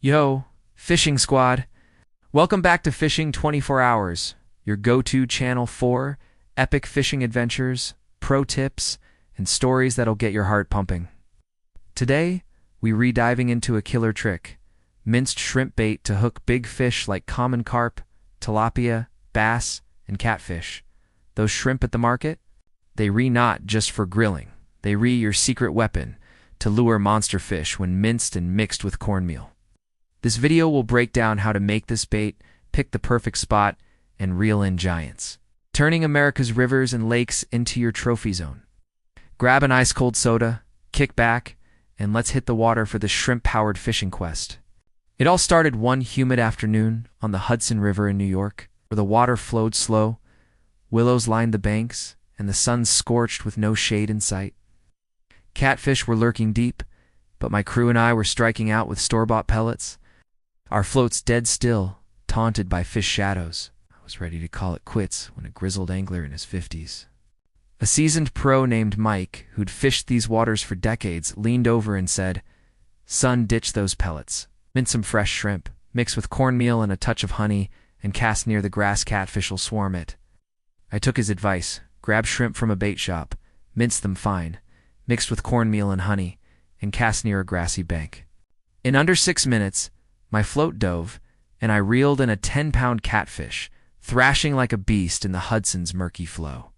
Yo, fishing squad. Welcome back to Fishing 24 Hours, your go-to channel for epic fishing adventures, pro tips, and stories that'll get your heart pumping. Today, we re-diving into a killer trick, minced shrimp bait to hook big fish like common carp, tilapia, bass, and catfish. Those shrimp at the market? They re-not just for grilling. They your secret weapon to lure monster fish when minced and mixed with cornmeal. This video will break down how to make this bait, pick the perfect spot, and reel in giants, turning America's rivers and lakes into your trophy zone. Grab an ice-cold soda, kick back, and let's hit the water for the shrimp-powered fishing quest. It all started one humid afternoon on the Hudson River in New York, where the water flowed slow, willows lined the banks, and the sun scorched with no shade in sight. Catfish were lurking deep, but my crew and I were striking out with store-bought pellets. Our floats dead still, taunted by fish shadows. I was ready to call it quits when a grizzled angler in his 50s, a seasoned pro named Mike, who'd fished these waters for decades, leaned over and said, "Son, ditch those pellets. Mince some fresh shrimp, mix with cornmeal and a touch of honey, and cast near the grass catfish'll swarm it." I took his advice, grabbed shrimp from a bait shop, minced them fine, mixed with cornmeal and honey, and cast near a grassy bank. In under 6 minutes, my float dove, and I reeled in a 10-pound catfish, thrashing like a beast in the Hudson's murky flow.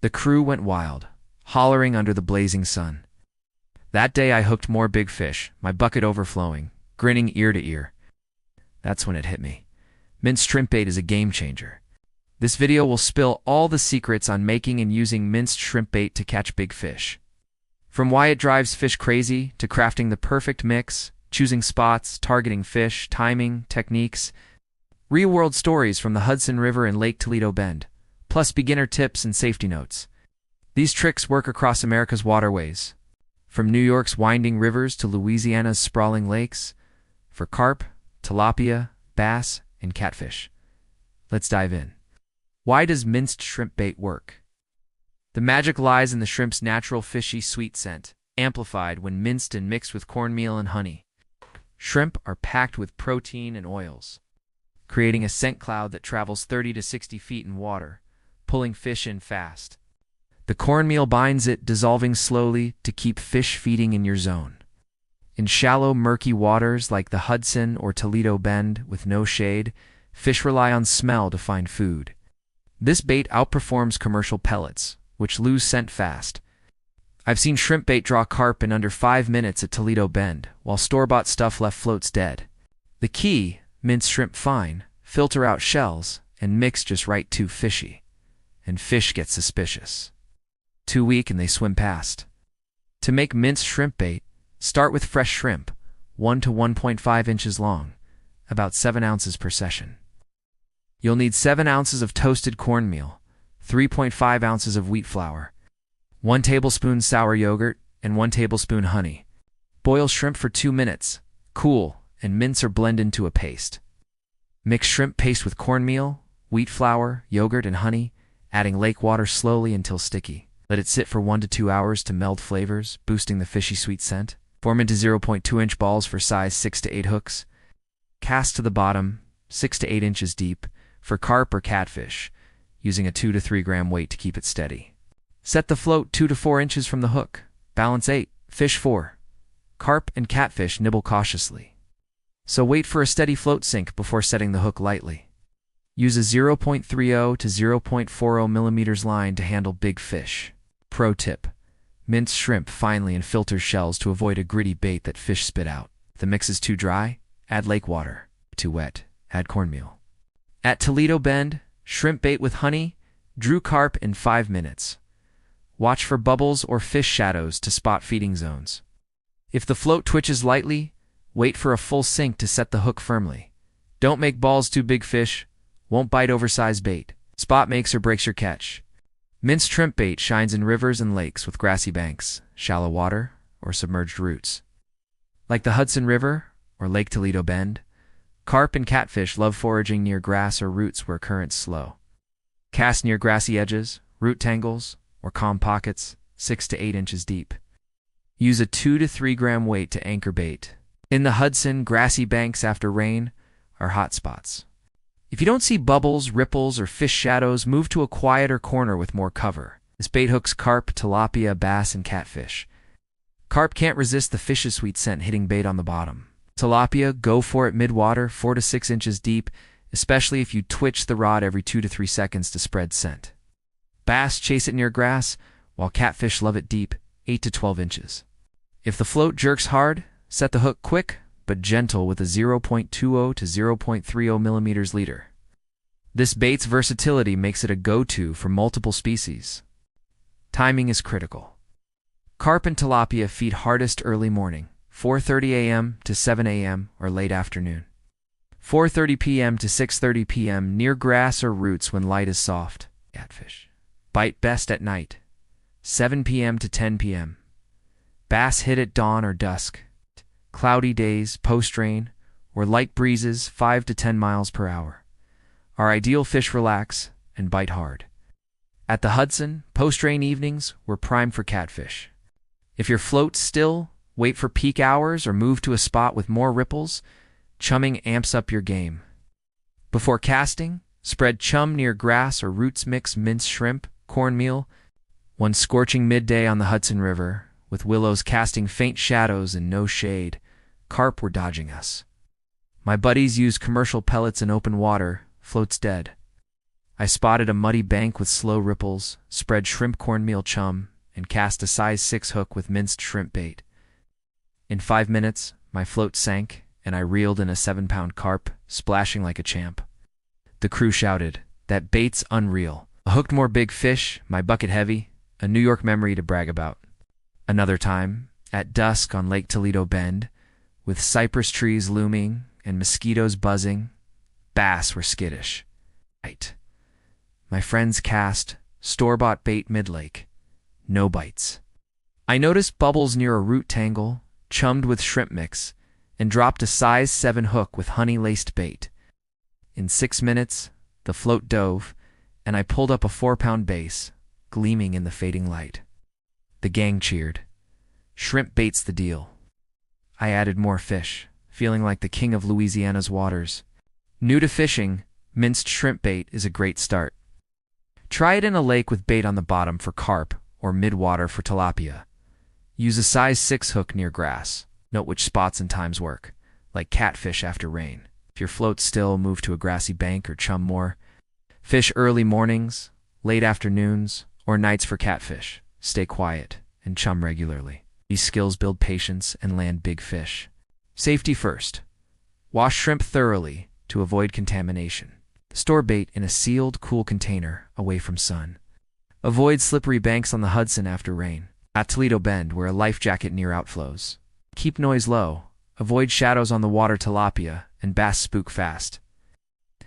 The crew went wild, hollering under the blazing sun. That day I hooked more big fish, my bucket overflowing, grinning ear to ear. That's when it hit me. Minced shrimp bait is a game changer. This video will spill all the secrets on making and using minced shrimp bait to catch big fish. From why it drives fish crazy, to crafting the perfect mix, choosing spots, targeting fish, timing, techniques, real-world stories from the Hudson River and Lake Toledo Bend, plus beginner tips and safety notes. These tricks work across America's waterways, from New York's winding rivers to Louisiana's sprawling lakes, for carp, tilapia, bass, and catfish. Let's dive in. Why does minced shrimp bait work? The magic lies in the shrimp's natural fishy sweet scent, amplified when minced and mixed with cornmeal and honey. Shrimp are packed with protein and oils, creating a scent cloud that travels 30 to 60 feet in water, pulling fish in fast. The cornmeal binds it, dissolving slowly to keep fish feeding in your zone. In shallow, murky waters like the Hudson or Toledo Bend with no shade, fish rely on smell to find food. This bait outperforms commercial pellets, which lose scent fast. I've seen shrimp bait draw carp in under 5 minutes at Toledo Bend, while store-bought stuff left floats dead. The key: mince shrimp fine, filter out shells, and mix just right. Too fishy, and fish get suspicious. Too weak and they swim past. To make minced shrimp bait, start with fresh shrimp, 1 to 1.5 inches long, about 7 ounces per session. You'll need 7 ounces of toasted cornmeal, 3.5 ounces of wheat flour, 1 tablespoon sour yogurt, and 1 tablespoon honey. Boil shrimp for 2 minutes, cool, and mince or blend into a paste. Mix shrimp paste with cornmeal, wheat flour, yogurt, and honey, adding lake water slowly until sticky. Let it sit for 1 to 2 hours to meld flavors, boosting the fishy sweet scent. Form into 0.2-inch balls for size 6 to 8 hooks. Cast to the bottom, 6 to 8 inches deep, for carp or catfish, using a 2 to 3 gram weight to keep it steady. Set the float 2 to 4 inches from the hook. Balance 8, fish 4. Carp and catfish nibble cautiously, so wait for a steady float sink before setting the hook lightly. Use a 0.30 to 0.40 millimeters line to handle big fish. Pro tip: mince shrimp finely and filter shells to avoid a gritty bait that fish spit out. If the mix is too dry, add lake water. Too wet, add cornmeal. At Toledo Bend, shrimp bait with honey drew carp in 5 minutes. Watch for bubbles or fish shadows to spot feeding zones. If the float twitches lightly, wait for a full sink to set the hook firmly. Don't make balls too big. Fish won't bite oversized bait. Spot makes or breaks your catch. Minced shrimp bait shines in rivers and lakes with grassy banks, shallow water, or submerged roots. Like the Hudson River or Lake Toledo Bend, carp and catfish love foraging near grass or roots where currents slow. Cast near grassy edges, root tangles, or calm pockets, 6 to 8 inches deep. Use a 2 to 3 gram weight to anchor bait. In the Hudson, grassy banks after rain are hot spots. If you don't see bubbles, ripples, or fish shadows, move to a quieter corner with more cover. This bait hooks carp, tilapia, bass, and catfish. Carp can't resist the fish's sweet scent hitting bait on the bottom. Tilapia, go for it mid-water, 4 to 6 inches deep, especially if you twitch the rod every 2 to 3 seconds to spread scent. Bass, chase it near grass, while catfish love it deep, 8 to 12 inches. If the float jerks hard, set the hook quick but gentle with a 0.20 to 0.30 millimeters leader. This bait's versatility makes it a go-to for multiple species. Timing is critical. Carp and tilapia feed hardest early morning, 4:30 a.m. to 7 a.m. or late afternoon. 4:30 p.m. to 6:30 p.m. near grass or roots when light is soft. Catfish bite best at night, 7 p.m. to 10 p.m. Bass hit at dawn or dusk. Cloudy days, post-rain, or light breezes 5 to 10 miles per hour. Our ideal fish relax and bite hard. At the Hudson, post-rain evenings were prime for catfish. If your float's still, wait for peak hours or move to a spot with more ripples. Chumming amps up your game. Before casting, spread chum near grass or roots. Mix minced shrimp, cornmeal. One scorching midday on the Hudson River, with willows casting faint shadows and no shade, carp were dodging us. My buddies used commercial pellets in open water, floats dead. I spotted a muddy bank with slow ripples, spread shrimp cornmeal chum, and cast a size 6 hook with minced shrimp bait. In 5 minutes, my float sank, and I reeled in a 7-pound carp, splashing like a champ. The crew shouted, "That bait's unreal." I hooked more big fish, my bucket heavy, a New York memory to brag about. Another time, at dusk on Lake Toledo Bend, with cypress trees looming and mosquitoes buzzing, bass were skittish. My friends cast store-bought bait mid-lake. No bites. I noticed bubbles near a root tangle, chummed with shrimp mix, and dropped a size 7 hook with honey-laced bait. In 6 minutes, the float dove, and I pulled up a 4-pound bass, gleaming in the fading light. The gang cheered. Shrimp bait's the deal. I added more fish, feeling like the king of Louisiana's waters. New to fishing, minced shrimp bait is a great start. Try it in a lake with bait on the bottom for carp or mid-water for tilapia. Use a size 6 hook near grass. Note which spots and times work, like catfish after rain. If your float's still, move to a grassy bank or chum more. Fish early mornings, late afternoons, or nights for catfish. Stay quiet and chum regularly. These skills build patience and land big fish. Safety first. Wash shrimp thoroughly to avoid contamination. Store bait in a sealed, cool container away from sun. Avoid slippery banks on the Hudson after rain. At Toledo Bend, wear a life jacket near outflows. Keep noise low. Avoid shadows on the water. Tilapia and bass spook fast.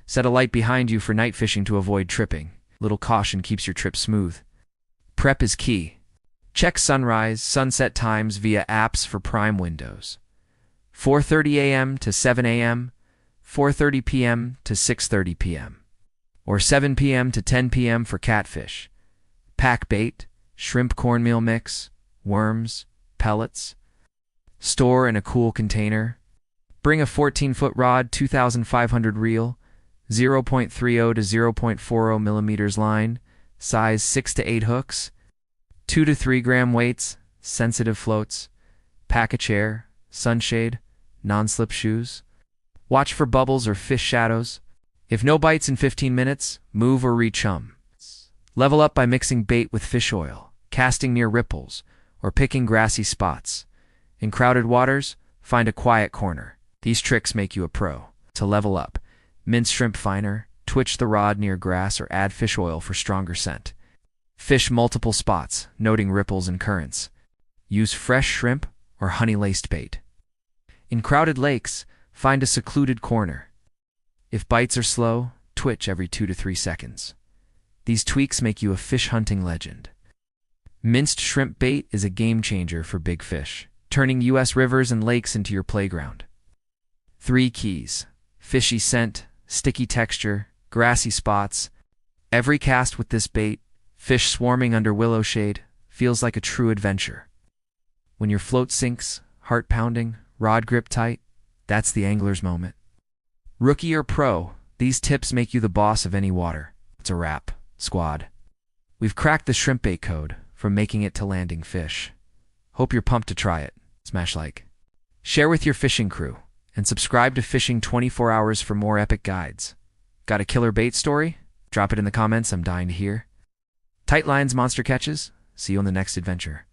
Set a light behind you for night fishing to avoid tripping. Little caution keeps your trip smooth. Prep is key. Check sunrise, sunset times via apps for prime windows. 4:30 a.m. to 7 a.m., 4:30 p.m. to 6:30 p.m., or 7 p.m. to 10 p.m. for catfish. Pack bait, shrimp cornmeal mix, worms, pellets. Store in a cool container. Bring a 14-foot rod, 2,500 reel, 0.30 to 0.40 millimeters line, size 6 to 8 hooks, 2 to 3 gram weights, sensitive floats, pack a chair, sunshade, non-slip shoes. Watch for bubbles or fish shadows. If no bites in 15 minutes, move or re-chum. Level up by mixing bait with fish oil, casting near ripples, or picking grassy spots. In crowded waters, find a quiet corner. These tricks make you a pro. To level up, mince shrimp finer, twitch the rod near grass, or add fish oil for stronger scent. Fish multiple spots, noting ripples and currents. Use fresh shrimp or honey-laced bait. In crowded lakes, find a secluded corner. If bites are slow, twitch every 2 to 3 seconds. These tweaks make you a fish hunting legend. Minced shrimp bait is a game changer for big fish, turning U.S. rivers and lakes into your playground. 3 keys: fishy scent, sticky texture, grassy spots. Every cast with this bait, fish swarming under willow shade, feels like a true adventure. When your float sinks, heart pounding, Rod grip tight? That's the angler's moment. Rookie or pro, these tips make you the boss of any water. It's a wrap, squad. We've cracked the shrimp bait code, from making it to landing fish. Hope you're pumped to try it. Smash like. Share with your fishing crew, and subscribe to Fishing 24 Hours for more epic guides. Got a killer bait story? Drop it in the comments, I'm dying to hear. Tight lines, monster catches. See you on the next adventure.